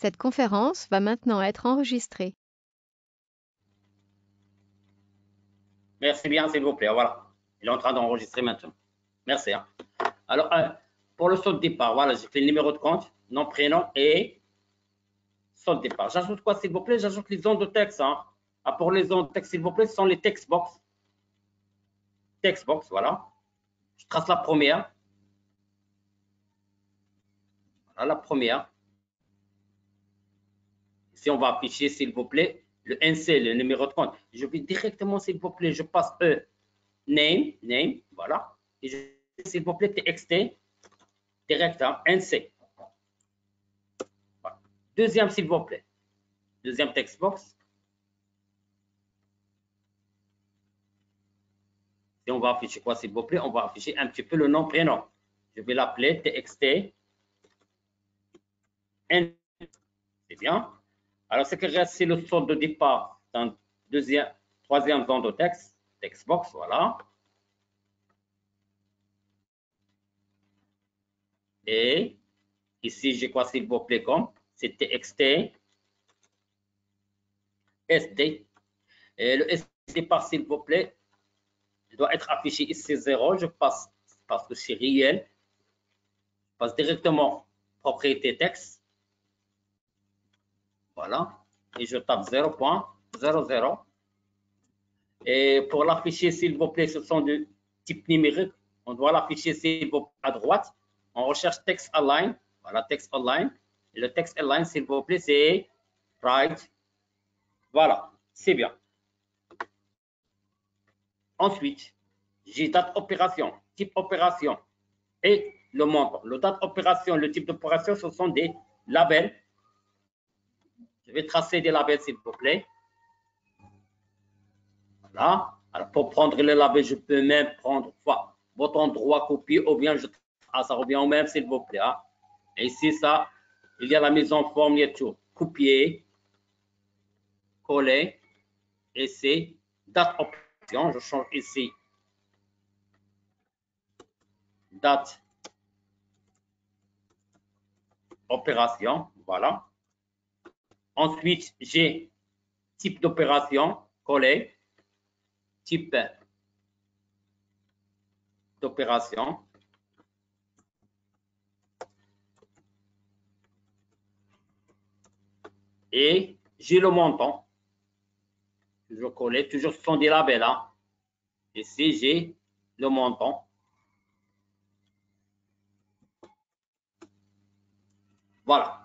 Cette conférence va maintenant être enregistrée. Merci bien, s'il vous plaît. Voilà. Il est en train d'enregistrer maintenant. Merci. Hein. Alors, pour le saut de départ, voilà, j'ai fait le numéro de compte, nom, prénom et saut de départ. J'ajoute quoi, s'il vous plaît? J'ajoute les zones de texte. Hein. Ah, pour les zones de texte, s'il vous plaît, ce sont les text box. Text box, voilà. Je trace la première. Voilà la première. Ici, on va afficher, s'il vous plaît, le NC, le numéro de compte. Je vais directement, s'il vous plaît, je passe name, voilà. Et je, s'il vous plaît, TXT, direct, hein, NC. Voilà. Deuxième, s'il vous plaît. Deuxième text box. Et on va afficher quoi, s'il vous plaît? On va afficher un petit peu le nom, prénom. Je vais l'appeler TXT. C'est bien. Alors, ce qui reste, c'est le sort de départ dans troisième zone de texte, text box, voilà. Et ici, j'ai quoi, s'il vous plaît, comme c'est TXT, SD. Et le SD départ, s'il vous plaît, il doit être affiché ici 0. Je passe, parce que c'est réel, je passe directement propriété texte. Voilà. Et je tape 0.00. Et pour l'afficher, s'il vous plaît, ce sont de type numérique. On doit l'afficher, s'il vous plaît, à droite. On recherche text align. Voilà, text align. Et le text align, s'il vous plaît, c'est right. Voilà, c'est bien. Ensuite, j'ai date opération, type opération et le montant. Le date opération, le type d'opération, ce sont des labels. Je vais tracer des labels, s'il vous plaît. Voilà. Alors, pour prendre le label, je peux même prendre bouton droit copier ou bien ça revient au même, s'il vous plaît. Hein. Et ici, ça, il y a la mise en forme, il y a tout. Copier, coller, et c'est date opération. Je change ici. Date opération, voilà. Ensuite, j'ai type d'opération, coller, type d'opération. Et j'ai le montant. Toujours coller, toujours ce sont des labels. Hein. Ici, j'ai le montant. Voilà.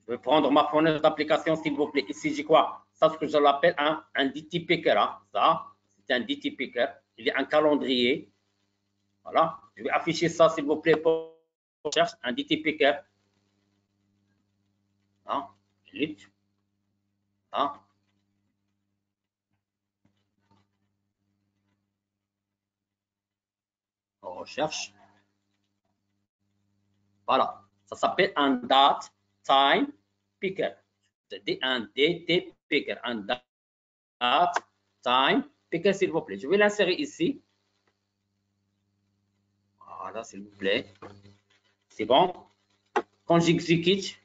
Je vais prendre ma fenêtre d'application, s'il vous plaît. Ici, j'ai quoi? Ça, ce que je l'appelle un DT Picker. Hein. Ça, c'est un DT Picker. Il y a un calendrier. Voilà. Je vais afficher ça, s'il vous plaît, pour recherche, un DT Picker. Hein. Hein. On recherche. Voilà. Ça s'appelle un date time picker. C'est un DT picker. Un date time picker, s'il vous plaît. Je vais l'insérer ici. Voilà, s'il vous plaît. C'est bon. Quand j'exécute,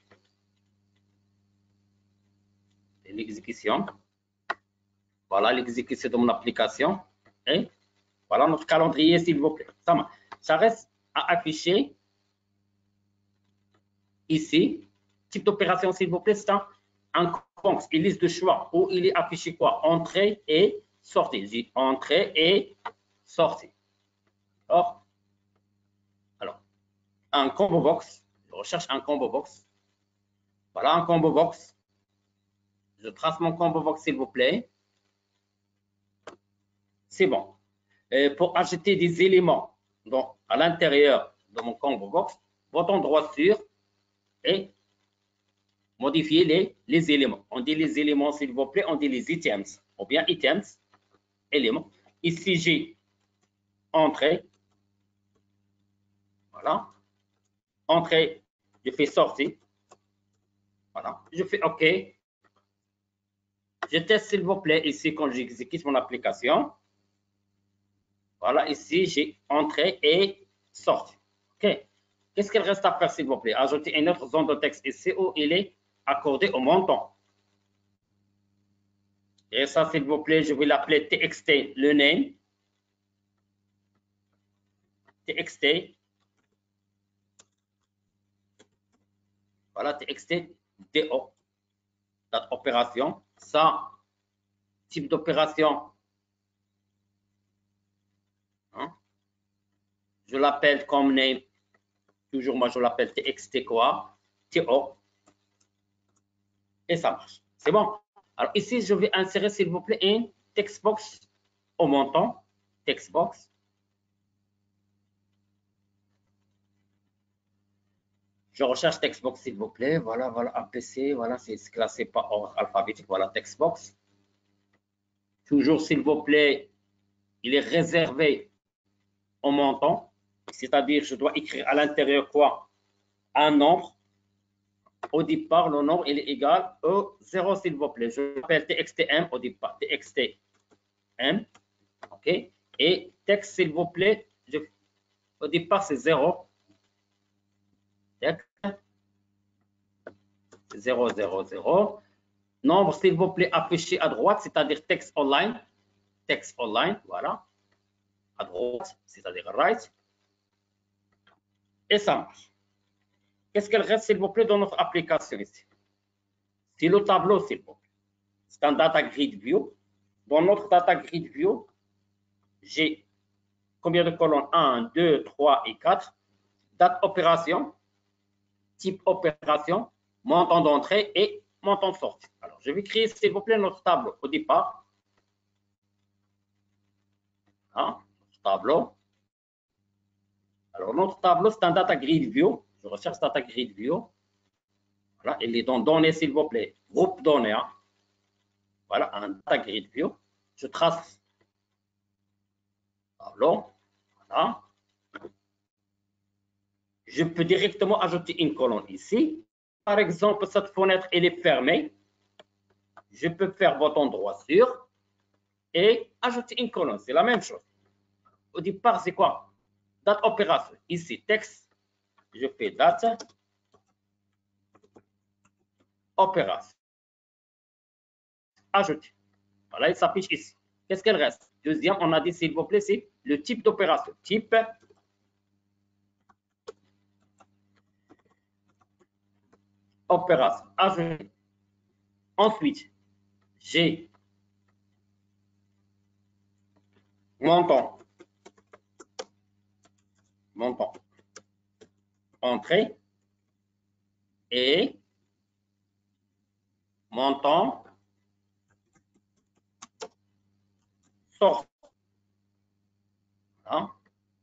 l'exécution. Voilà l'exécution de mon application. Et voilà notre calendrier, s'il vous plaît. Ça reste à afficher ici. Type d'opération, s'il vous plaît, c'est un compte, une liste de choix où il est affiché quoi? Entrée et sortie. J'ai entrée et sortie. Alors, un combo box. Je recherche un combo box. Voilà un combo box. Je trace mon combo box, s'il vous plaît. C'est bon. Et pour ajouter des éléments donc, à l'intérieur de mon combo box, bouton droit sur et modifier les éléments. On dit les éléments, s'il vous plaît, on dit les items, ou bien items, éléments. Ici, j'ai entrée. Voilà. Entrée, je fais sortie. Voilà. Je fais OK. Je teste, s'il vous plaît, ici, quand j'exécute mon application. Voilà, ici, j'ai entrée et sortie. OK. Qu'est-ce qu'il reste à faire, s'il vous plaît? Ajouter une autre zone de texte ici où il est accordé au montant. Et ça, s'il vous plaît, je vais l'appeler TXT, le name. TXT. Voilà, TXT DO. Date opération. Ça, type d'opération. Hein? Je l'appelle comme name. Toujours, moi, je l'appelle TXT quoi? TO. Et ça marche. C'est bon. Alors ici, je vais insérer, s'il vous plaît, une textbox au montant. Textbox. Je recherche textbox, s'il vous plaît. Voilà, voilà, APC. Voilà, c'est classé par ordre alphabétique. Voilà, textbox. Toujours, s'il vous plaît, il est réservé au montant. C'est-à-dire, je dois écrire à l'intérieur quoi? Un nombre. Au départ, le nombre il est égal au 0, s'il vous plaît. Je l'appelle TXTM au départ. TXTM. OK. Et texte, s'il vous plaît, au départ, c'est 0. 0, 0, 0. Nombre, s'il vous plaît, affiché à droite, c'est-à-dire texte online. Texte online, voilà. À droite, c'est-à-dire right. Et ça marche. Qu'est-ce qu'elle reste, s'il vous plaît, dans notre application ici? C'est le tableau, s'il vous plaît. C'est un data grid view. Dans notre data grid view, j'ai combien de colonnes? 1, 2, 3 et 4. Date opération, type opération, montant d'entrée et montant de sortie. Alors, je vais créer, s'il vous plaît, notre tableau au départ. Hein, notre tableau. Alors, notre tableau, c'est un data grid view. Je recherche data grid view. Voilà, il est dans données, s'il vous plaît. Groupe données. Hein. Voilà, un data grid view. Je trace le tableau. Voilà. Je peux directement ajouter une colonne ici. Par exemple, cette fenêtre, elle est fermée. Je peux faire bouton droit sur et ajouter une colonne. C'est la même chose. Au départ, c'est quoi? Date opération. Ici, texte. Je fais date opération. Ajouter. Voilà, il s'affiche ici. Qu'est-ce qu'elle reste? Deuxième, on a dit, s'il vous plaît, c'est le type d'opération. Type opération. Ajouter. Ensuite, j'ai montant. Montant. Entrée et montant sortie. Hein?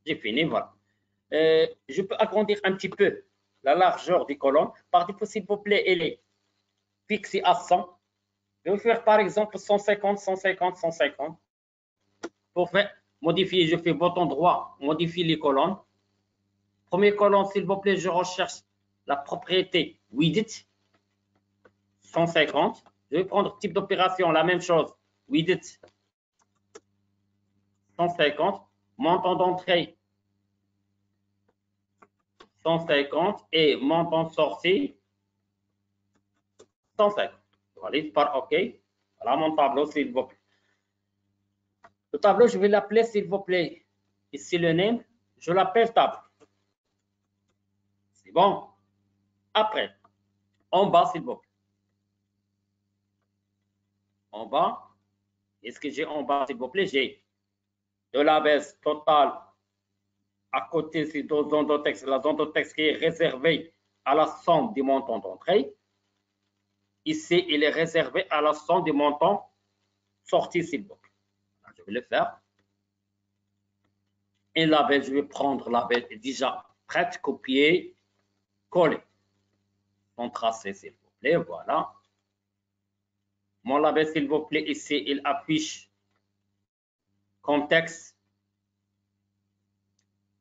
J'ai fini, voilà. Je peux agrandir un petit peu la largeur des colonnes. Par défaut, s'il vous plaît, elle est fixée à 100. Je vais faire par exemple 150, 150, 150. Pour faire modifier, je fais bouton droit, modifier les colonnes. Première colonne, s'il vous plaît, je recherche la propriété width 150. Je vais prendre type d'opération, la même chose. Width 150. Montant d'entrée 150 et montant de sortie 150. Je valide par OK. Voilà mon tableau, s'il vous plaît. Le tableau, je vais l'appeler, s'il vous plaît. Ici, le name, je l'appelle tableau. C'est bon. Après, en bas, s'il vous plaît. En bas, qu'est-ce que j'ai en bas, s'il vous plaît? J'ai de la baisse totale. À côté, c'est deux zones de texte. La zone de texte qui est réservée à la somme des montants d'entrée. Ici, il est réservé à la somme des montants sortis, s'il vous plaît. Je vais le faire. Et label, je vais prendre label déjà prête, copier, coller. On tracer, s'il vous plaît. Voilà. Mon label, s'il vous plaît, ici, il affiche contexte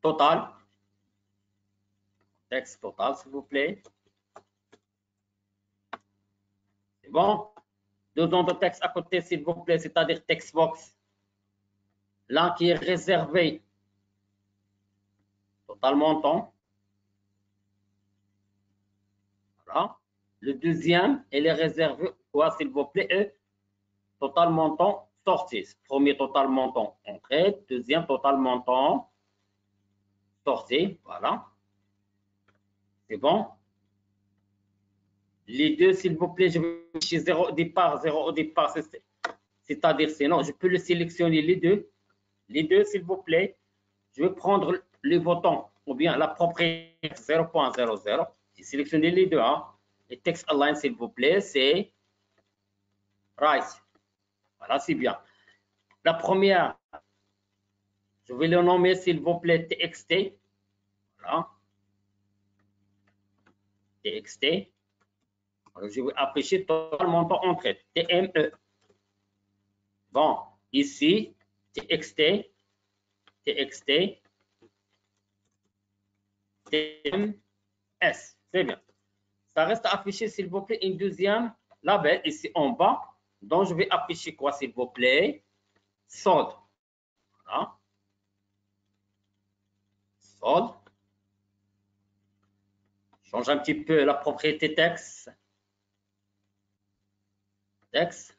total. Texte total, s'il vous plaît. C'est bon. Deux noms de texte à côté, s'il vous plaît, c'est-à-dire textbox. Là, qui est réservé total montant. Le deuxième, elle est réservée, quoi, s'il vous plaît, total montant sorti. Premier total montant entrée, deuxième total montant sorti. Voilà. C'est bon. Les deux, s'il vous plaît, je vais chez 0 au départ, 0 au départ. C'est-à-dire, sinon, je peux le sélectionner les deux. Les deux, s'il vous plaît. Je vais prendre les votants ou bien la propriété 0.00. J'ai sélectionné les deux. Hein. Et text align, s'il vous plaît, c'est right. Voilà, c'est bien. La première, je vais le nommer, s'il vous plaît, TXT. Voilà. TXT. Alors, je vais afficher total montant entrée. TME. Bon, ici, TXT. TXT. TMS. C'est bien. Ça reste affiché, s'il vous plaît, une deuxième label ici en bas. Donc, je vais afficher quoi, s'il vous plaît? Sold. Voilà. Sold. Change un petit peu la propriété texte. Texte.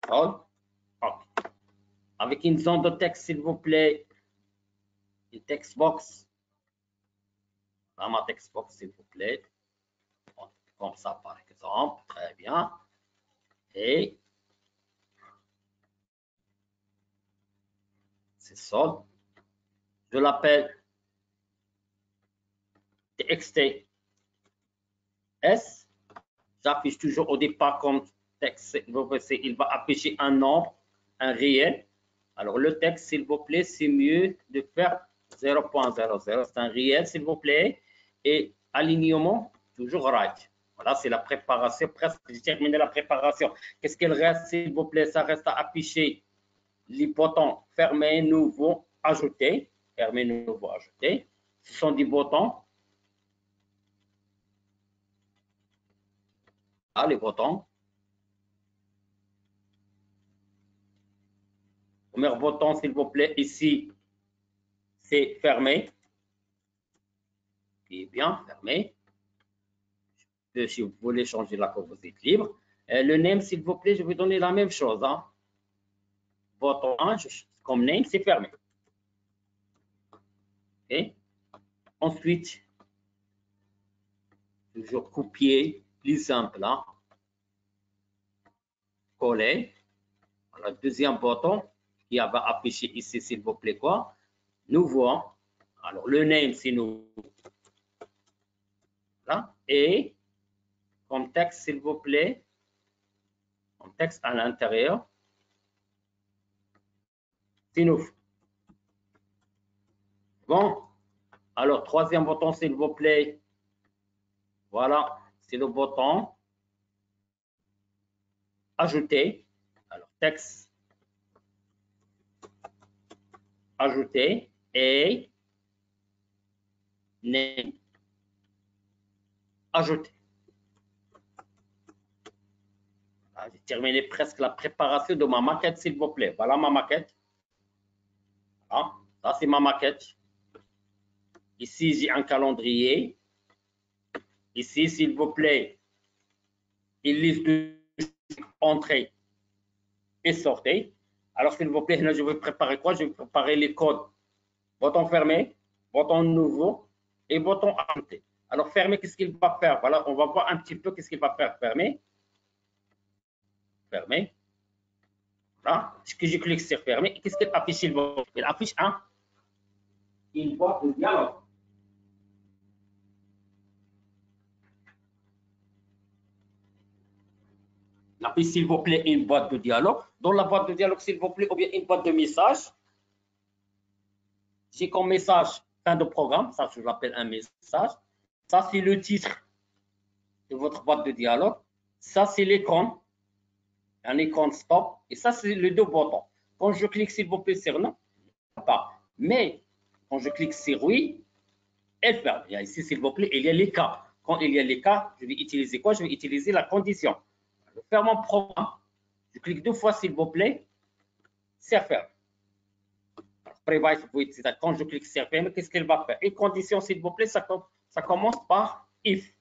Sold. Okay. Avec une zone de texte, s'il vous plaît. Une text box. Dans ma text box, s'il vous plaît. Comme ça, par exemple. Très bien. Et c'est sold. Je l'appelle TXT S. J'affiche toujours au départ comme texte. Il va afficher un nombre, un réel. Alors, le texte, s'il vous plaît, c'est mieux de faire 0.00. C'est un réel, s'il vous plaît. Et alignement, toujours right. Voilà, c'est la préparation. Presque, j'ai terminé la préparation. Qu'est-ce qu'il reste, s'il vous plaît? Ça reste à afficher les boutons fermer, nouveau, ajouter. Fermer, nouveau, ajouter. Ce sont des boutons. Ah, les boutons. Premier bouton, s'il vous plaît, ici, c'est fermé. Et bien, fermé. Si vous voulez changer la code, vous êtes libre. Le name, s'il vous plaît, je vais donner la même chose. Hein. Bouton 1, comme name, c'est fermé. Okay. Ensuite, toujours copier les simples. Hein. Coller. Le deuxième bouton qui va afficher ici, s'il vous plaît, quoi? Nouveau. Hein. Alors, le name, c'est nouveau. Là. Et comme texte, s'il vous plaît, comme texte à l'intérieur, c'est nouveau. Bon. Alors, troisième bouton, s'il vous plaît. Voilà, c'est le bouton ajouter. Alors, texte ajouter et name ajouter. J'ai terminé presque la préparation de ma maquette, s'il vous plaît. Voilà ma maquette. Voilà, ça, c'est ma maquette. Ici, j'ai un calendrier. Ici, s'il vous plaît, une liste de entrée et sortie. Alors, s'il vous plaît, là, je vais préparer quoi? Je vais préparer les codes. Bouton fermé, bouton nouveau et bouton ajouté. Alors, fermé, qu'est-ce qu'il va faire? Voilà, on va voir un petit peu qu'est-ce qu'il va faire. Fermé. Fermé. Voilà. Ce que je clique sur fermé, qu'est-ce qu'il affiche? Il affiche une boîte de dialogue. Il affiche, s'il vous plaît, une boîte de dialogue. Dans la boîte de dialogue, s'il vous plaît, ou bien une boîte de messages. J'ai comme message fin de programme, ça je l'appelle un message. Ça, c'est le titre de votre boîte de dialogue. Ça, c'est l'écran, un écran stop. Et ça, c'est les deux boutons. Quand je clique, s'il vous plaît, sur non, pas. Mais quand je clique sur oui, elle ferme. Et ici, s'il vous plaît, il y a les cas. Quand il y a les cas, je vais utiliser quoi? Je vais utiliser la condition. Je ferme mon programme. Je clique deux fois, s'il vous plaît. C'est ferme. Quand je clique sur ferme, qu'est-ce qu'elle va faire? Une condition, s'il vous plaît, ça commence par if.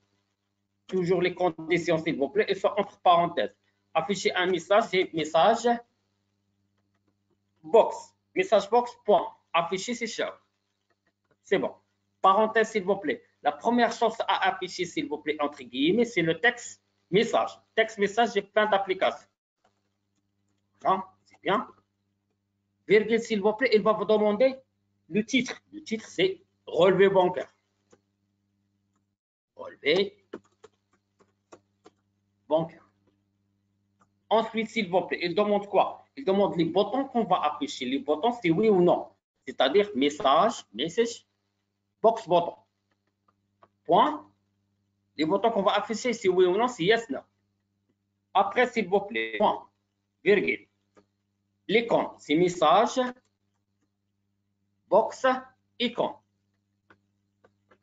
Toujours les conditions, s'il vous plaît, et soit entre parenthèses. Afficher un message, c'est message box. Message box, point. Afficher, c'est show. C'est bon. Parenthèse, s'il vous plaît. La première chose à afficher, s'il vous plaît, entre guillemets, c'est le texte message. Texte message, j'ai plein d'applications. C'est bien. Virgule, s'il vous plaît, il va vous demander le titre. Le titre, c'est relevé bancaire. Relevé bancaire. Ensuite, s'il vous plaît, il demande quoi? Il demande les boutons qu'on va afficher. Les boutons, c'est oui ou non. C'est-à-dire message, message, box button. Point. Les boutons qu'on va afficher, c'est oui ou non, c'est yes, non. Après, s'il vous plaît, point, virgule. L'icône, c'est message, box, icône.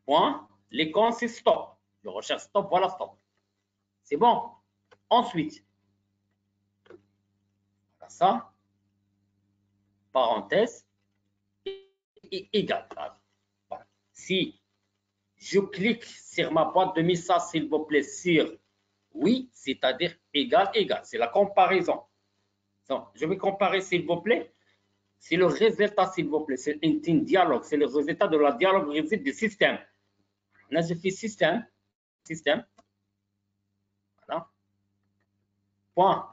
Point. L'icône, c'est stop. Je recherche stop, voilà stop. C'est bon. Ensuite, voilà ça. Parenthèse, égal. Voilà. Si je clique sur ma boîte de message, s'il vous plaît, sur oui, c'est-à-dire égal, égal. C'est la comparaison. Donc, je vais comparer, s'il vous plaît. C'est le résultat, s'il vous plaît. C'est un dialogue. C'est le résultat de la dialogue résultat du système. Là, je fais système. Système. Voilà. Point.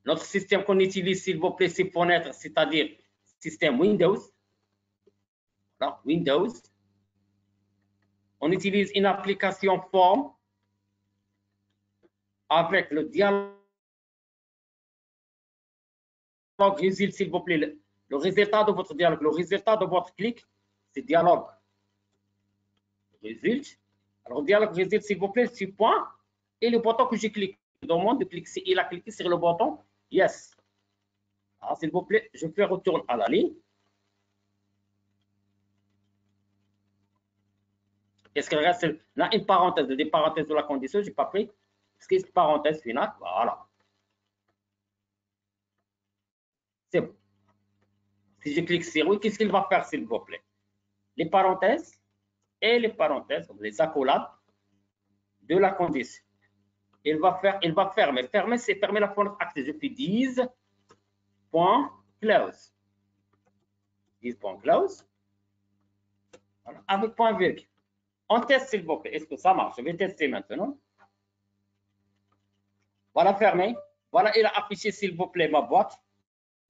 Notre système qu'on utilise, s'il vous plaît, c'est fenêtre, c'est-à-dire système Windows. Voilà. Windows. On utilise une application form avec le dialogue résulte, s'il vous plaît, le résultat de votre dialogue, le résultat de votre clic, c'est dialogue. Résulte. Alors, dialogue résulte, s'il vous plaît, c'est point. Et le bouton que je clique, je demande de cliquer. Il a cliqué sur le bouton yes. Alors, s'il vous plaît, je fais retourner à la ligne. Est-ce qu'il reste là une parenthèse, des parenthèses de la condition, je n'ai pas pris. Est-ce qu'il y a une parenthèse finale? Voilà. C'est bon. Si je clique sur oui, qu'est-ce qu'il va faire, s'il vous plaît? Les parenthèses et les parenthèses, les accolades de la condition. Il va fermer. Fermer, c'est fermer la fenêtre accès. Je fais 10.close. 10.close. Voilà. Avec point virgule. On teste, s'il vous plaît. Est-ce que ça marche? Je vais tester maintenant. Voilà, fermé. Voilà, il a affiché, s'il vous plaît, ma boîte.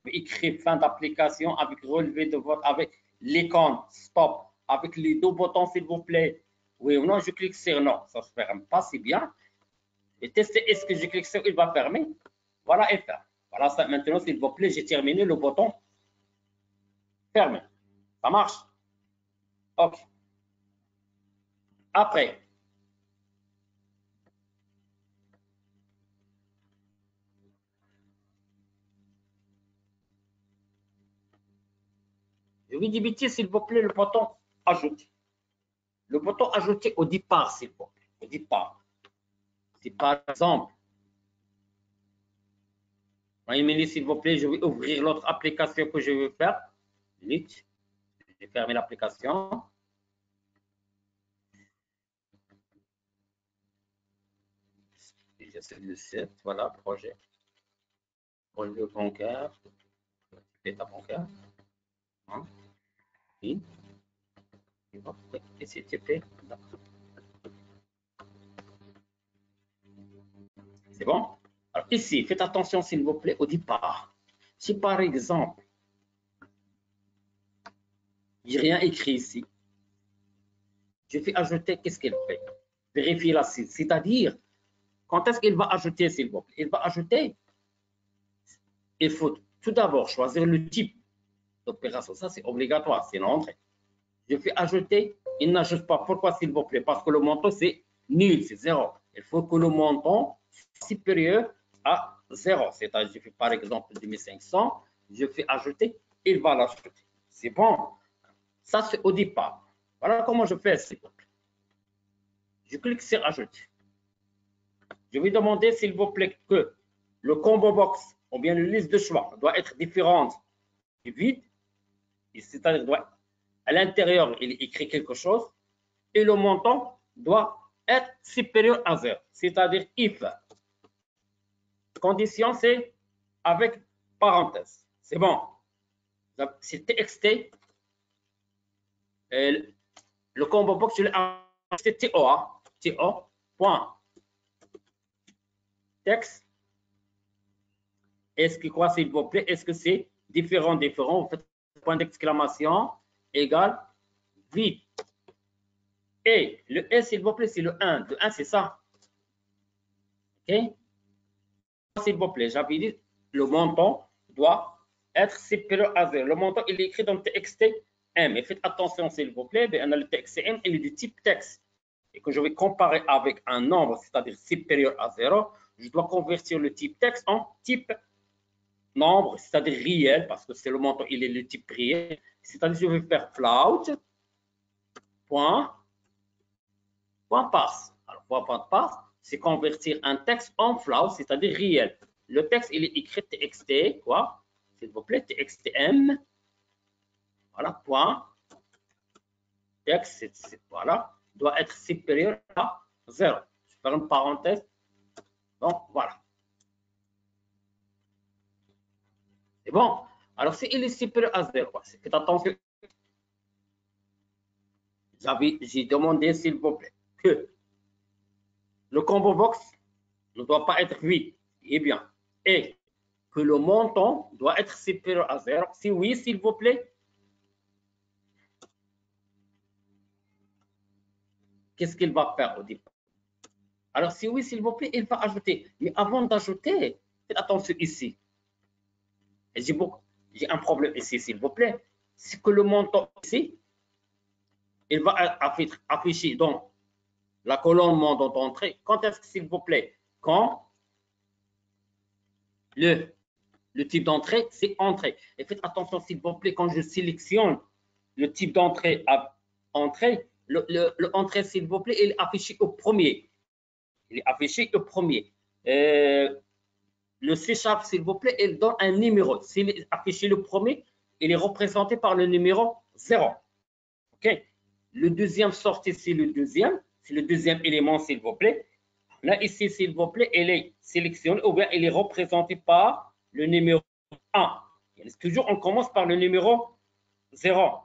Écrit fin d'application avec relevé de vote, avec l'icône stop, avec les deux boutons, s'il vous plaît. Oui ou non, je clique sur non. Ça ne se ferme pas si bien. Et tester, est-ce que je clique sur il va fermer? Voilà, et ferme. Voilà, ça, maintenant, s'il vous plaît, j'ai terminé le bouton fermé. Ça marche? OK. Après, je vais débiter, s'il vous plaît, le bouton ajouter. Le bouton ajouter au départ, s'il vous plaît. Au départ. Si par exemple, s'il vous plaît, je vais ouvrir l'autre application que je veux faire. Vite. J'ai fermé l'application. J'essaie de 7, voilà, projet. Relevé bancaire. L'état bancaire. Hein? Et c'est fait. C'est bon? Alors ici, faites attention, s'il vous plaît, au départ. Si par exemple, j'ai rien écrit ici, je fais ajouter, qu'est-ce qu'elle fait? Vérifier la cible. C'est-à-dire, quand est-ce qu'il va ajouter, s'il vous plaît? Il va ajouter. Il faut tout d'abord choisir le type d'opération. Ça, c'est obligatoire, c'est l'entrée. Je fais ajouter, il n'ajoute pas. Pourquoi, s'il vous plaît? Parce que le montant, c'est nul, c'est 0. Il faut que le montant soit supérieur à 0. C'est-à-dire, je fais par exemple 2500, je fais ajouter, il va l'ajouter. C'est bon. Ça, c'est au départ. Voilà comment je fais, s'il vous plaît. Je clique sur ajouter. Je vais demander, s'il vous plaît, que le combo box ou bien la liste de choix doit être différente et vide. C'est-à-dire, à l'intérieur, il écrit quelque chose et le montant doit être supérieur à 0. C'est-à-dire if. Condition, c'est avec parenthèse. C'est bon. C'est txt. Le combo box, je l'ai c'est TO. TO. Point. Texte. Est-ce que quoi, s'il vous plaît? Est-ce que c'est différent? Vous faites point d'exclamation égal vide. Et le S, s'il vous plaît, c'est le 1. Le 1, c'est ça. OK? S'il vous plaît, j'avais dit, le montant doit être supérieur à 0. Le montant, il est écrit dans le TXT M. Et faites attention, s'il vous plaît, on a le TXT M, il est du type texte. Et que je vais comparer avec un nombre, c'est-à-dire supérieur à 0, je dois convertir le type texte en type nombre, c'est-à-dire réel, parce que c'est le montant, il est le type réel. C'est-à-dire, je vais faire float, point passe. Alors, point passe, c'est convertir un texte en float, c'est-à-dire réel. Le texte, il est écrit txt, quoi, s'il vous plaît, txtm. Voilà, point. Texte, voilà, doit être supérieur à 0. Je vais faire une parenthèse. Donc, voilà. C'est bon. Alors, si il est supérieur à 0, faites attention. J'ai demandé, s'il vous plaît, que le combo box ne doit pas être 8. Eh bien, et que le montant doit être supérieur à 0. Si oui, s'il vous plaît, qu'est-ce qu'il va faire au départ? Alors, si oui, s'il vous plaît, il va ajouter. Mais avant d'ajouter, faites attention ici. J'ai un problème ici, s'il vous plaît. C'est que le montant ici, il va afficher dans la colonne montant d'entrée. Quand est-ce que, s'il vous plaît, quand le type d'entrée, c'est entrée. Et faites attention, s'il vous plaît, quand je sélectionne le type d'entrée à entrée, le entrée, s'il vous plaît, il est affiché au premier. Il est affiché au premier. Le C#, s'il vous plaît, il donne un numéro. S'il est affiché le premier, il est représenté par le numéro 0. OK? Le deuxième sortie, c'est le deuxième élément, s'il vous plaît. Là, ici, s'il vous plaît, il est sélectionné ou bien il est représenté par le numéro 1. Toujours, on commence par le numéro 0.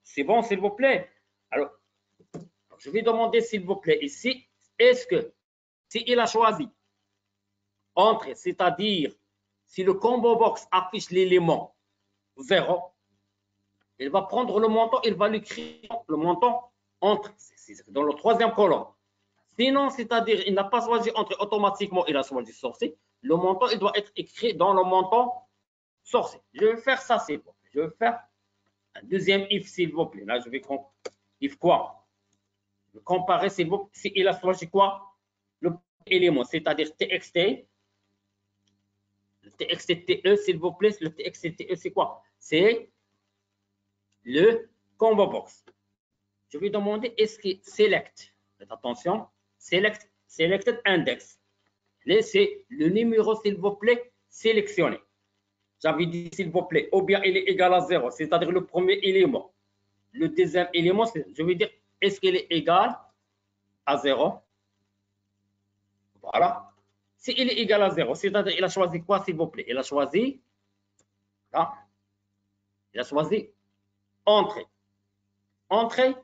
C'est bon, s'il vous plaît? Alors, je vais demander, s'il vous plaît, ici, est-ce que, s'il a choisi entrée, c'est-à-dire si le combo box affiche l'élément 0, il va prendre le montant, il va l'écrire le montant entrée, dans le troisième colonne. Sinon, c'est-à-dire il n'a pas choisi entrée automatiquement, il a choisi sortie, le montant, il doit être écrit dans le montant sortie. Je vais faire ça, s'il vous plaît. Je vais faire un deuxième if, s'il vous plaît. Là, je vais if quoi? Je vais comparer, s'il vous plaît, s'il a choisi quoi? Le élément, c'est-à-dire txt. Le txtte, s'il vous plaît, le txtte, c'est quoi? C'est le combo box. Je vais demander est-ce que select, faites attention, selected index. C'est le numéro, s'il vous plaît, sélectionné. J'avais dit, s'il vous plaît, ou bien il est égal à 0, c'est-à-dire le premier élément. Le deuxième élément, je vais dire, est-ce qu'il est égal à 0? Voilà. S'il est égal à 0, c'est-à-dire il a choisi quoi, s'il vous plaît? Il a choisi, là, il a choisi entrée. Entrée,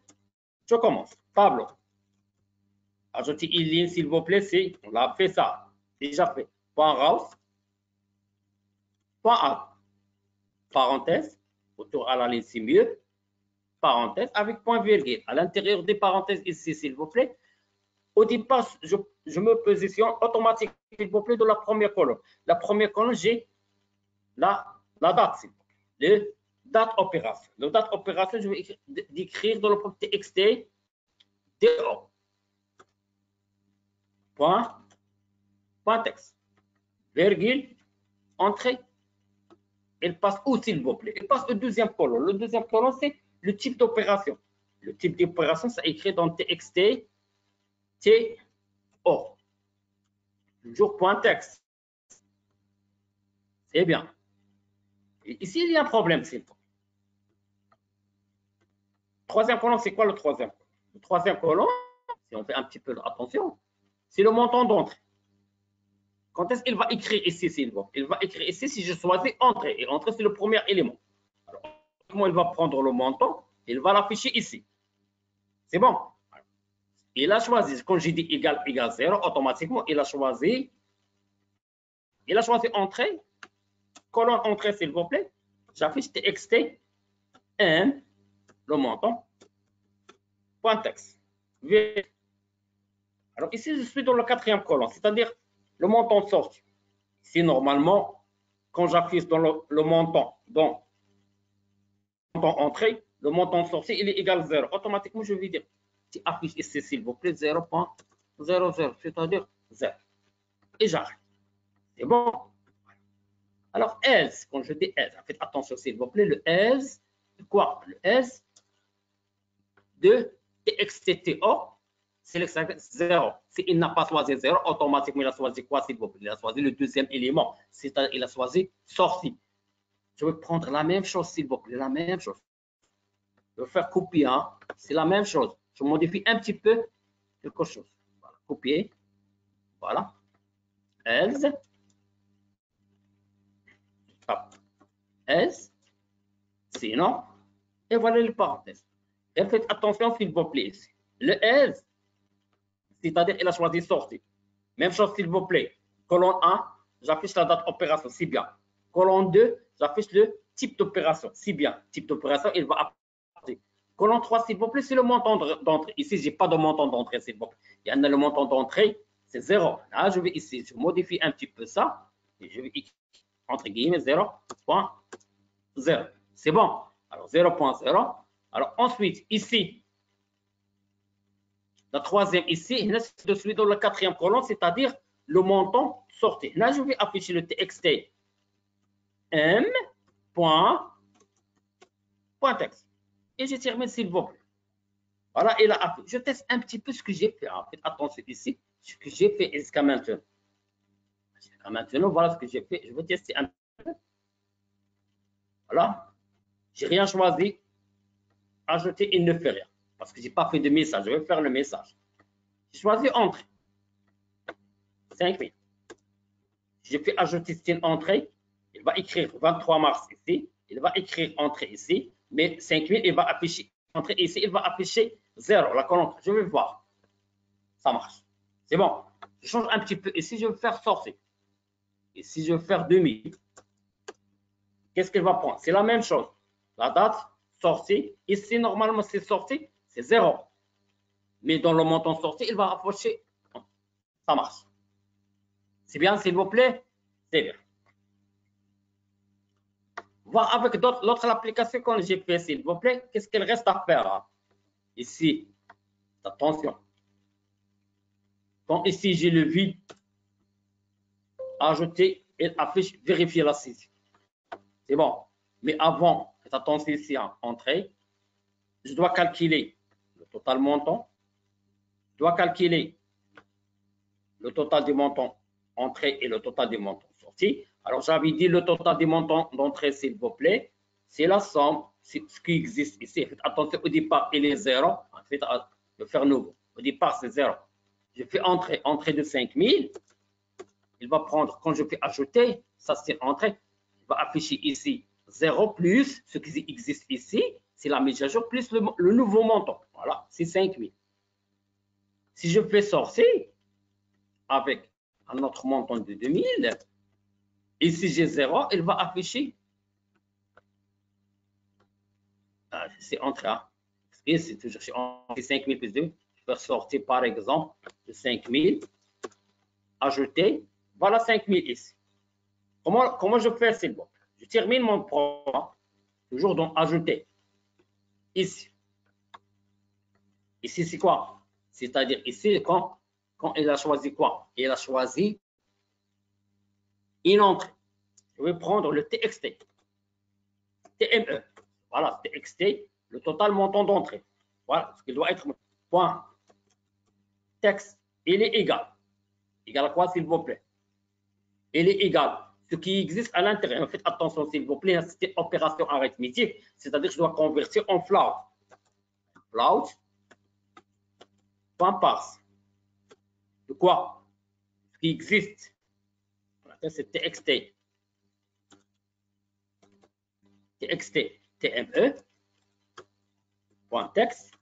je commence. Tableau. Ajoutez une ligne, s'il vous plaît, si on a fait ça. Déjà fait. Point house. Point out. Parenthèse. Autour à la ligne, c'est mieux. Parenthèse avec point virgule. À l'intérieur des parenthèses ici, s'il vous plaît. Au départ, je me positionne automatiquement, s'il vous plaît, de la première colonne. La première colonne, j'ai la date, s'il vous plaît. Le date opération. Le date opération, je vais écrire dans le txt DO. Point texte. Virgule, entrée. Il passe où, s'il vous plaît? Il passe au deuxième colonne. Le deuxième colonne, c'est le type d'opération. Le type d'opération, c'est écrit dans txt TO. Toujours point texte. C'est bien. Et ici, il y a un problème, s'il vous plaît. Troisième colonne, c'est quoi le troisième colonne? Le troisième colonne, Si on fait un petit peu attention, c'est le montant d'entrée. Quand est-ce qu'il va écrire ici, s'il veut? Il va écrire ici si je choisis entrée. Et entrée, c'est le premier élément. Alors, comment il va prendre le montant? Il va l'afficher ici. C'est bon. Il a choisi, quand j'ai dit égal 0, automatiquement, il a choisi entrée. Colonne entrée, s'il vous plaît. J'affiche TXT, M, le montant, point texte. Alors ici, je suis dans le quatrième colonne, c'est-à-dire le montant de sortie. Ici, normalement, quand j'affiche dans le montant, donc le montant entrée, le montant de sortie, il est égal à 0. Automatiquement, je vais dire, tu affiches ici, s'il vous plaît, 0.00, c'est-à-dire 0. Et j'arrête. C'est bon. Alors, else, quand je dis else, faites attention, s'il vous plaît, le else, quoi? Le else de TXTTO, c'est 0. S'il n'a pas choisi 0, automatiquement, il a choisi quoi, s'il vous plaît? Il a choisi le deuxième élément, c'est-à-dire il a choisi sortie. Je vais prendre la même chose, s'il vous plaît, la même chose. Je vais faire copier, hein? C'est la même chose. Je modifie un petit peu quelque chose. Voilà. Copier. Voilà. Else. Else. Sinon, et voilà les parenthèses. Et faites attention, s'il vous plaît, ici. Le else, c'est-à-dire il a choisi sortie. Même chose, s'il vous plaît. Colonne 1, j'affiche la date opération, si bien. Colonne 2, j'affiche le type d'opération, si bien. Type d'opération, il va apporter. Colonne 3, s'il vous plaît, c'est le montant d'entrée. Ici, je n'ai pas de montant d'entrée, s'il vous plaît. Il y en a le montant d'entrée, c'est 0. Là, je vais ici, je modifie un petit peu ça. Et je vais écrire, entre guillemets, 0.0. C'est bon. Alors, 0.0. Alors, ensuite, ici, la troisième ici, je suis dans la quatrième colonne, c'est-à-dire le montant sorti. Là, je vais afficher le TXT M. Texte. Et je termine, s'il vous plaît. Voilà, et là, je teste un petit peu ce que j'ai fait. Faites attention ici, ce que j'ai fait jusqu'à maintenant. Jusqu'à maintenant, voilà ce que j'ai fait. Je vais tester un peu. Voilà. Je n'ai rien choisi. Ajouter, il ne fait rien. Parce que je n'ai pas fait de message. Je vais faire le message. J'ai choisi entrée. 5000. Je fais ajouter style entrée. Il va écrire 23 mars ici. Il va écrire entrée ici. Mais 5000, il va afficher entrée ici. Il va afficher 0. La colonne. Je vais voir. Ça marche. C'est bon. Je change un petit peu. Ici, je vais faire sortir. Ici, je vais faire 2000. Qu'est-ce qu'il va prendre? C'est la même chose. La date, sortie. Ici, normalement, c'est sorti. C'est 0. Mais dans le montant sorti, il va afficher. Ça marche. C'est bien, s'il vous plaît? C'est bien. Voir avec l'autre application que j'ai fait, s'il vous plaît, qu'est-ce qu'il reste à faire? Hein? Ici, attention. Quand ici, j'ai le vide, ajouter et affiche, vérifier la saisie. C'est bon. Mais avant, faites attention ici, hein, entrée, je dois calculer le total montant. Je dois calculer le total des montants entrée et le total des montants sortis. Alors, j'avais dit le total des montants d'entrée, s'il vous plaît, c'est la somme, c'est ce qui existe ici. Faites attention, au départ, il est 0. Faites le faire nouveau. Au départ, c'est 0. Je fais entrée de 5000. Il va prendre, quand je fais ajouter, ça c'est entrée. Il va afficher ici 0 plus ce qui existe ici, c'est la mise à jour, plus le nouveau montant. Voilà, c'est 5000. Si je fais sortir avec un autre montant de 2000, ici j'ai 0, il va afficher. C'est entrée. C'est toujours 5000 plus 2. Je vais sortir par exemple de 5000, ajouter. Voilà 5000 ici. Comment je fais, s'il vous plaît? Je termine mon programme, toujours dans ajouter. Ici. Ici, c'est quoi? C'est-à-dire ici, quand il a choisi quoi? Il a choisi une entrée. Je vais prendre le TXT. TME. Voilà, TXT, le total montant d'entrée. Voilà, ce qui doit être point. Texte, il est égal. Égal à quoi, s'il vous plaît? Il est égal. Ce qui existe à l'intérieur. Faites attention, s'il vous plaît, c'est une opération arithmétique, c'est-à-dire que je dois convertir en float. Float point parse. De quoi? Ce qui existe. C'est txt. Txt, tme, point texte.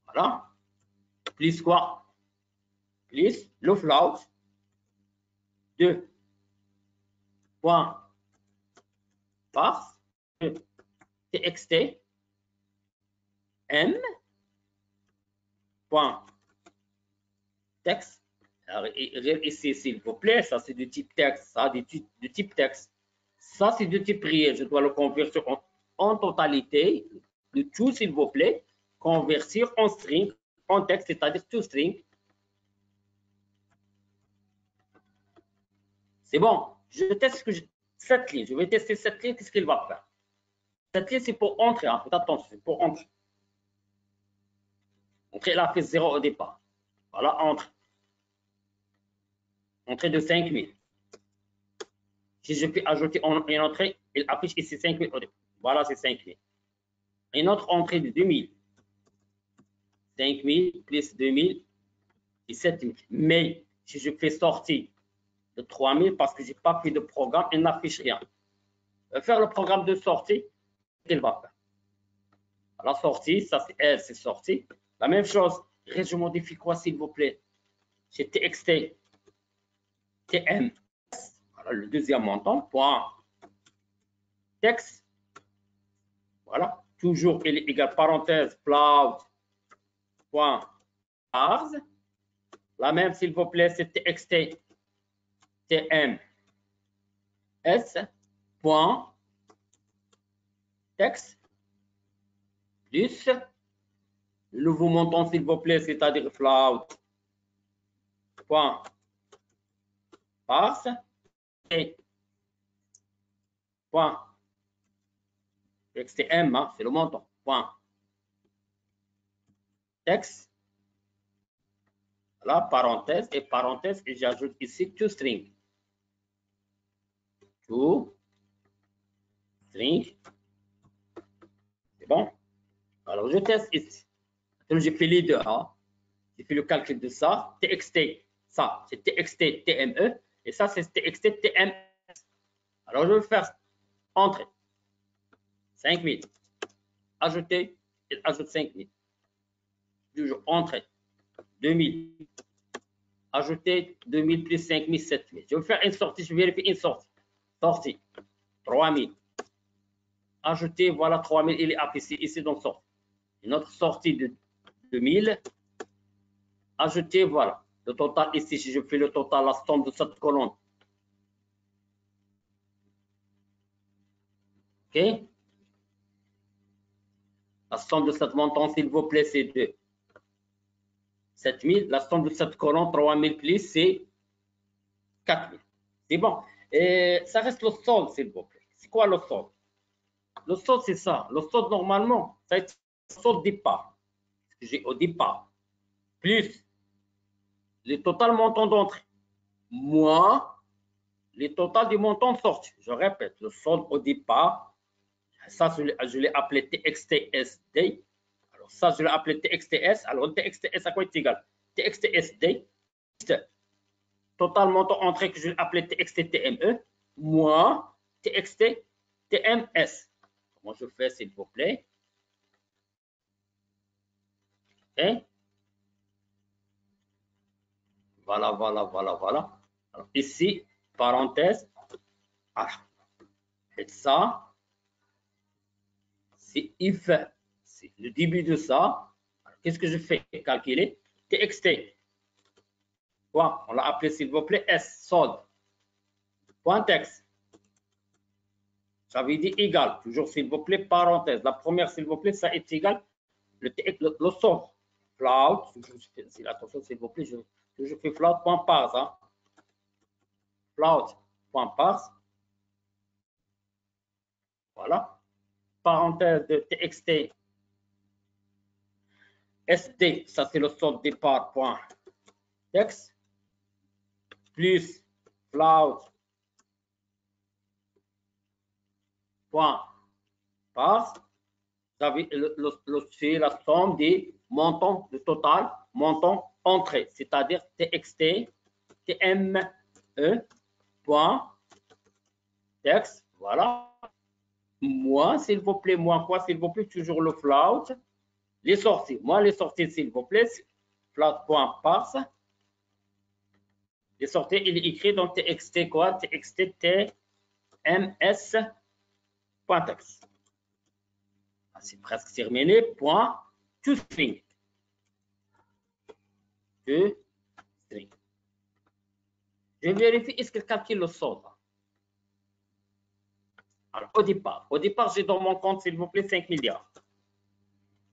Voilà. Plus quoi? Plus le float. 2. Point parse. Txt. M. Point texte. Alors, ici, s'il vous plaît, ça c'est du type texte, ça du type texte. Ça c'est du type réel. Je dois le convertir en totalité, de tout, s'il vous plaît, convertir en string, en texte, c'est-à-dire to string. C'est bon. Je teste cette ligne. Je vais tester cette ligne. Qu'est-ce qu'il va faire? Cette ligne, c'est pour entrer. Hein. Faites attention, c'est pour entrer. Entrée, elle a fait 0 au départ. Voilà, entre. Entrée de 5000. Si je peux ajouter une entrée, il affiche ici 5000 au départ. Voilà, c'est 5000. Une autre entrée de 2000. 5000 plus 2000 et 7000. Mais si je fais sortir de 3000 parce que je n'ai pas fait de programme, il n'affiche rien. Faire le programme de sortie, qu'il va faire. La sortie, ça c'est elle, c'est sortie. La même chose, je modifie quoi s'il vous plaît? C'est txt, tm, voilà le deuxième montant, point texte. Voilà, toujours il est égal parenthèse, float, point parse. La même s'il vous plaît, c'est txt, tm, s, point texte, plus le nouveau montant s'il vous plaît, c'est-à-dire float, point parse, et point XTM, hein, c'est le montant, point texte, voilà, parenthèse, et j'ajoute ici toString. toString, c'est bon. Alors, je teste ici. J'ai fait les deux, hein. J'ai fait le calcul de ça, txt, ça, c'est txt tme, et ça, c'est txt tm. Alors, je vais faire entrer. 5000. Ajouter, il ajoute 5000. Toujours entrer. 2000. Ajouter 2000 plus 5000, 7000. Je vais faire une sortie, je vérifie une sortie. Sortie. 3000. Ajouter, voilà 3000, il est affiché ici dans sortie. Une autre sortie de 2000. Ajouter, voilà. Le total ici, si je fais le total, la somme de cette colonne. OK? La somme de cette montant, s'il vous plaît, c'est de 7000. La somme de cette colonne, 3000 plus, c'est 4000. C'est bon. Et ça reste le solde, s'il vous plaît. C'est quoi le solde? Le solde, c'est ça. Le solde, normalement, ça va être le solde départ. Ce que j'ai au départ. Plus le total montant d'entrée. Moins le total du montant de sortie. Je répète, le solde au départ. Ça, je l'ai appelé TXTSD. Alors, ça, je l'ai appelé TXTS. Alors, TXTS, à quoi est égal? TXTSD. Total montant entrée que je l'ai appelé TXTTME. Moins TXTTMS. Comment je fais, s'il vous plaît? Okay. Voilà, voilà, voilà, voilà. Alors, ici, parenthèse. Voilà. Et ça, c'est if. C'est le début de ça. Qu'est-ce que je fais? Calculer. TXT. Quoi? On l'a appelé, s'il vous plaît, S, solde. Point texte. Ça veut dire égal. Toujours, s'il vous plaît, parenthèse. La première, s'il vous plaît, ça est égal. Le solde. Float. Attention, s'il vous plaît, je fais float, point parse. Hein. Float, point parse. Voilà. Parenthèse de txt. SD, ça c'est le solde départ, point texte. Plus float, point parse. C'est la somme des montant, le total, montant, entrée, c'est-à-dire TXT, TME, point, texte, voilà. Moi, s'il vous plaît, moi quoi, s'il vous plaît, toujours le float. Les sorties, moi, les sorties, s'il vous plaît, float.parse. Les sorties, il est écrit dans TXT quoi, TXT TMS.text. C'est presque terminé, point, to string. To string. Je vérifie, est-ce qu'il calcule le solde? Alors, au départ, j'ai dans mon compte, s'il vous plaît, 5 milliards.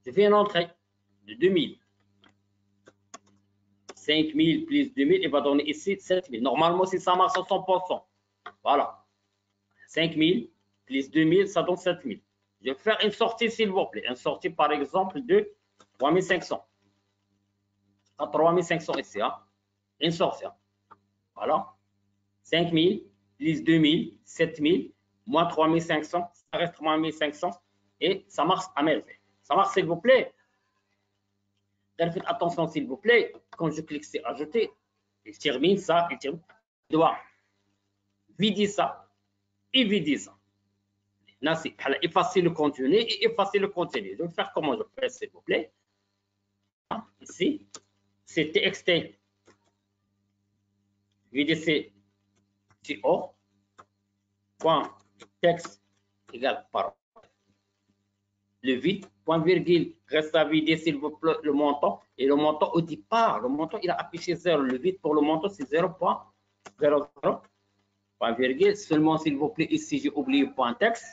Je fais une entrée de 2000. 5000 plus 2000, il va donner ici 7000. Normalement, si ça marche à 100%, voilà. 5000 plus 2000, ça donne 7000. Je vais faire une sortie, s'il vous plaît. Une sortie, par exemple, de 3500. À 3500 ici, hein. Une sortie. Hein. Voilà. 5000 plus 2000, 7000, moins 3500, ça reste 3500 et ça marche à merveille. Ça marche, s'il vous plaît. Faites attention, s'il vous plaît. Quand je clique sur ajouter, il termine ça, il doit vider ça et vider ça. Là, c'est effacer le contenu et effacer le contenu. Je vais faire comment je fais, s'il vous plaît. Ici, c'est TXT. Vider c'est CO. Point texte égale parole. Le vide, point virgule, reste à vider s'il vous plaît le montant. Et le montant au départ, le montant, il a affiché 0. Le vide pour le montant, c'est 0.00. Point virgule, seulement s'il vous plaît, ici j'ai oublié point texte.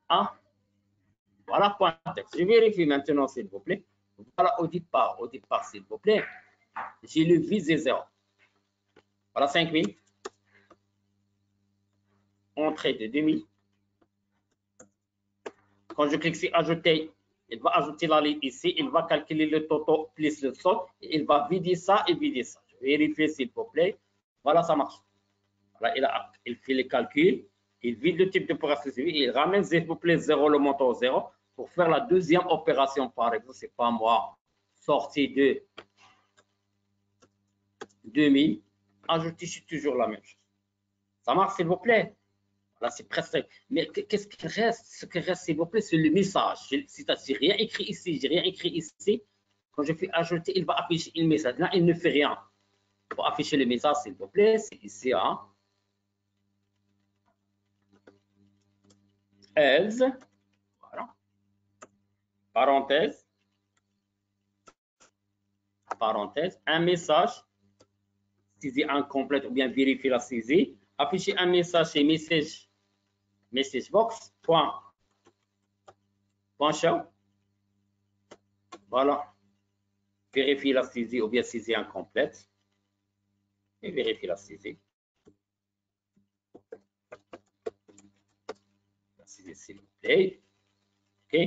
Ah, voilà point texte. Je vérifie maintenant, s'il vous plaît. Voilà au départ, s'il vous plaît. J'ai le vide, c'est 0. Voilà 5000. Entrée de 2000. Quand je clique sur ajouter, il va ajouter la ligne ici, il va calculer le total plus le solde, et il va vider ça et vider ça. Je vais vérifier s'il vous plaît. Voilà, ça marche. Voilà, il fait les calculs, il vide le type de processus, il ramène s'il vous plaît 0, le montant 0, pour faire la deuxième opération, par exemple, c'est pas moi, sortie de 2000, ajouter, c'est toujours la même chose. Ça marche, s'il vous plaît. Là, c'est presque. Mais qu'est-ce qui reste? Ce qui reste, s'il vous plaît, c'est le message. C'est-à-dire, rien écrit ici, j'ai rien écrit ici. Quand je fais ajouter, il va afficher le message. Là, il ne fait rien. Pour afficher le message, s'il vous plaît, c'est ici. Hein. Else. Voilà. Parenthèse. Parenthèse. Un message. Saisie incomplète ou bien vérifier la saisie. Afficher un message chez message box. Point show. Voilà. Vérifier la saisie ou bien saisie incomplète. Et vérifier la saisie. La saisie, s'il vous plaît. OK.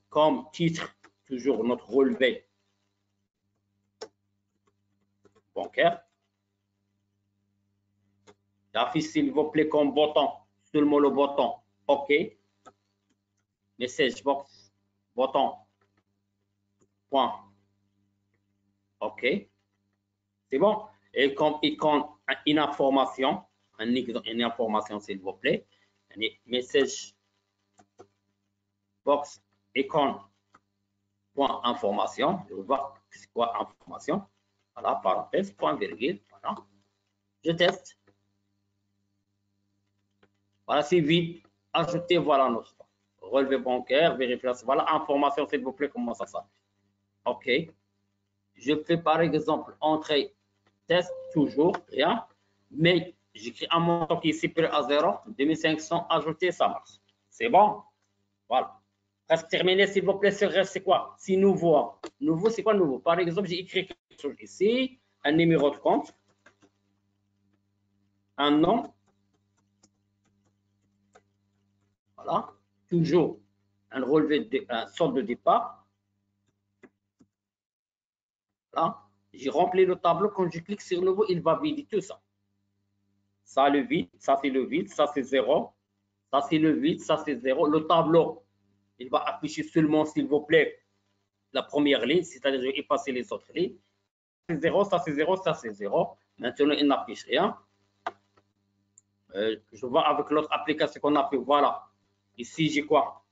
Comme titre, toujours notre relevé bancaire. Affiche, s'il vous plaît, comme bouton, seulement le bouton OK. Message box, bouton, point, OK. C'est bon. Et comme icône, une information, une information, s'il vous plaît. Message box, icône, point, information. Je vais voir c'est quoi information. Voilà, parenthèse, point, virgule. Voilà. Je teste. Voilà, c'est vide. Ajoutez, voilà notre relevé bancaire, vérification. Voilà, information, s'il vous plaît, comment ça s'appelle. OK. Je fais par exemple entrée, test, toujours, rien. Mais j'écris un montant qui est supérieur à 0, 2500, ajouter, ça marche. C'est bon? Voilà. Presque terminé, s'il vous plaît, ce reste, c'est quoi? C'est nouveau. Nouveau, c'est quoi nouveau? Par exemple, j'ai écrit quelque chose ici, un numéro de compte, un nom. Voilà. Toujours un relevé, un solde de départ. Voilà. J'ai rempli le tableau. Quand je clique sur nouveau, il va vider tout ça. Ça, le vide, ça, c'est le vide, ça, c'est 0. Ça, c'est le vide, ça, c'est 0. Le tableau, il va afficher seulement, s'il vous plaît, la première ligne, c'est-à-dire je vais effacer les autres lignes. C'est 0, ça c'est 0, ça c'est 0. Maintenant, il n'affiche rien. Je vois avec l'autre application qu'on a fait, voilà. Ici, j'ai quoi?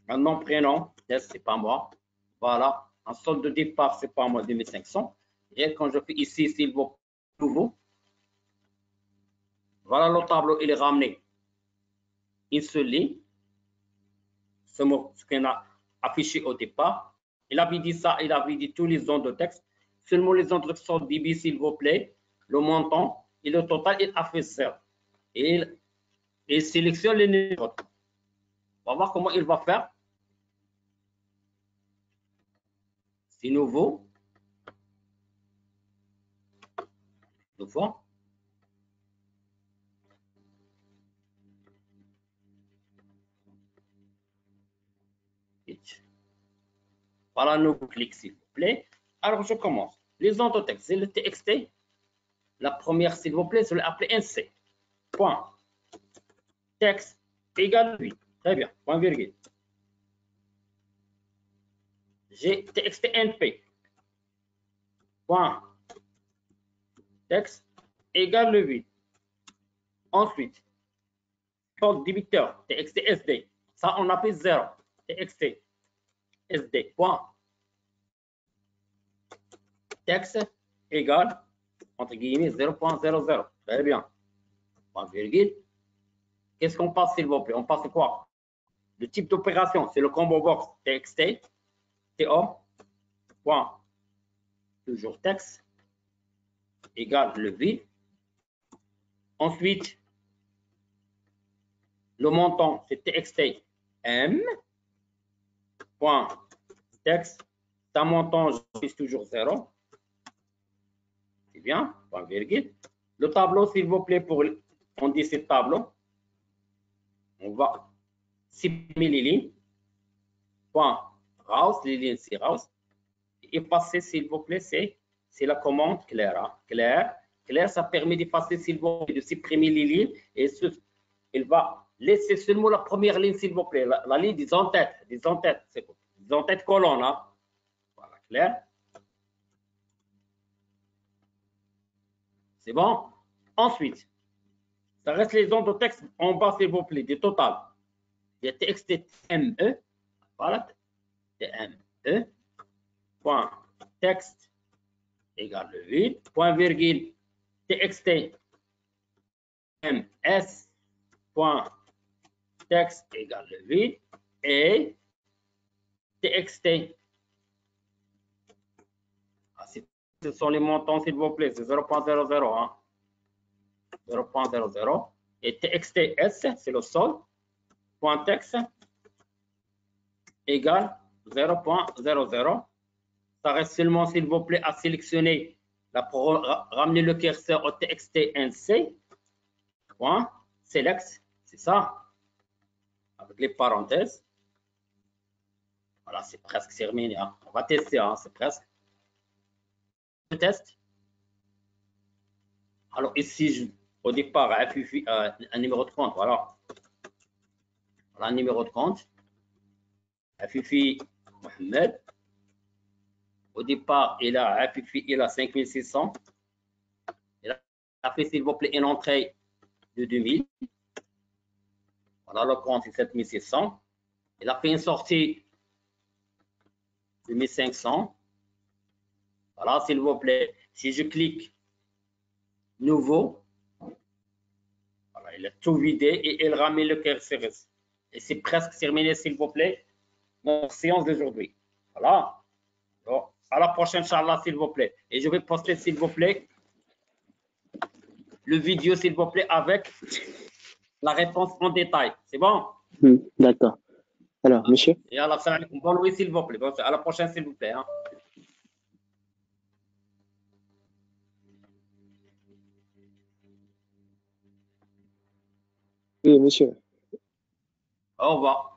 Un nom, prénom, yes, c'est pas moi. Voilà. Un solde de départ, c'est pas moi, 2500. Et quand je fais ici, s'il vaut nouveau, voilà le tableau, il est ramené. Une seule ligne. Ce qu'on a affiché au départ. Il avait dit ça, il avait dit tous les zones de texte. Seulement les zones de texte sont DB, s'il vous plaît, le montant et le total, il a fait ça. Et il sélectionne les numéros. On va voir comment il va faire. C'est nouveau. Nouveau. Voilà, nouveau clic, s'il vous plaît. Alors, je commence. Les zones de texte, c'est le TXT. La première, s'il vous plaît, je vais l'appeler NC. Point. Texte égale 8. Très bien. Point virgule. J'ai TXT NP. Point. Texte égale 8. Ensuite, code débiteur, TXT SD. Ça, on appelle 0. TXT SD. Point. Texte égale, entre guillemets, 0.00. Très bien. Point virgule. Qu'est-ce qu'on passe, s'il vous plaît? On passe quoi? Le type d'opération, c'est le combo box TXT, TO, point, toujours texte, égale le vide. Ensuite, le montant, c'est TXT M, point, texte, un montant, je suis toujours 0. C'est bien, point virgule. Le tableau, s'il vous plaît, on dit ce tableau. On va supprimer les lignes. Point, Raus, les lignes, c'est Raus. Effacer, s'il vous plaît, c'est la commande claire. Hein? Claire, ça permet d'effacer, s'il vous plaît, de supprimer les lignes. Et il va laisser seulement la première ligne, s'il vous plaît. La ligne des en-têtes. Des en-têtes, c'est quoi? Des en-têtes colonnes. Hein? Voilà, clair. C'est bon? Ensuite, ça reste les zones de texte en bas, s'il vous plaît, des total. Il y a TXT ME. Voilà. TME. Point. Texte égale le vide. Point virgule. TXT ms. Point. Texte égale le vide. Et TXT. Ah, ce sont les montants, s'il vous plaît. C'est 0.00. Hein? 0.00. Et TXTS, c'est le sol. Point texte égale 0.00. Ça reste seulement, s'il vous plaît, à sélectionner pour ramener le curseur au TXT-NC. Point. Select, c'est ça. Avec les parenthèses. Voilà, c'est presque terminé. Hein. On va tester, hein, c'est presque. Le test. Alors ici, au départ, un numéro de compte. Voilà. Voilà un numéro de compte. Fifi Mohamed. Au départ, il a 5600. Il a fait, s'il vous plaît, une entrée de 2000. Voilà, le compte est 7600. Il a fait une sortie de 1500. Voilà, s'il vous plaît. Si je clique nouveau, voilà, il a tout vidé et il ramène le curseur. Et c'est presque terminé, s'il vous plaît, notre séance d'aujourd'hui. Voilà. Bon, à la prochaine, Inch'Allah, s'il vous plaît. Et je vais poster, s'il vous plaît, le vidéo, s'il vous plaît, avec la réponse en détail. C'est bon? D'accord. Alors, monsieur? Et à la fin, bon, oui, s'il vous plaît. Bon, à la prochaine, s'il vous plaît. Hein. Oui, monsieur. Au revoir.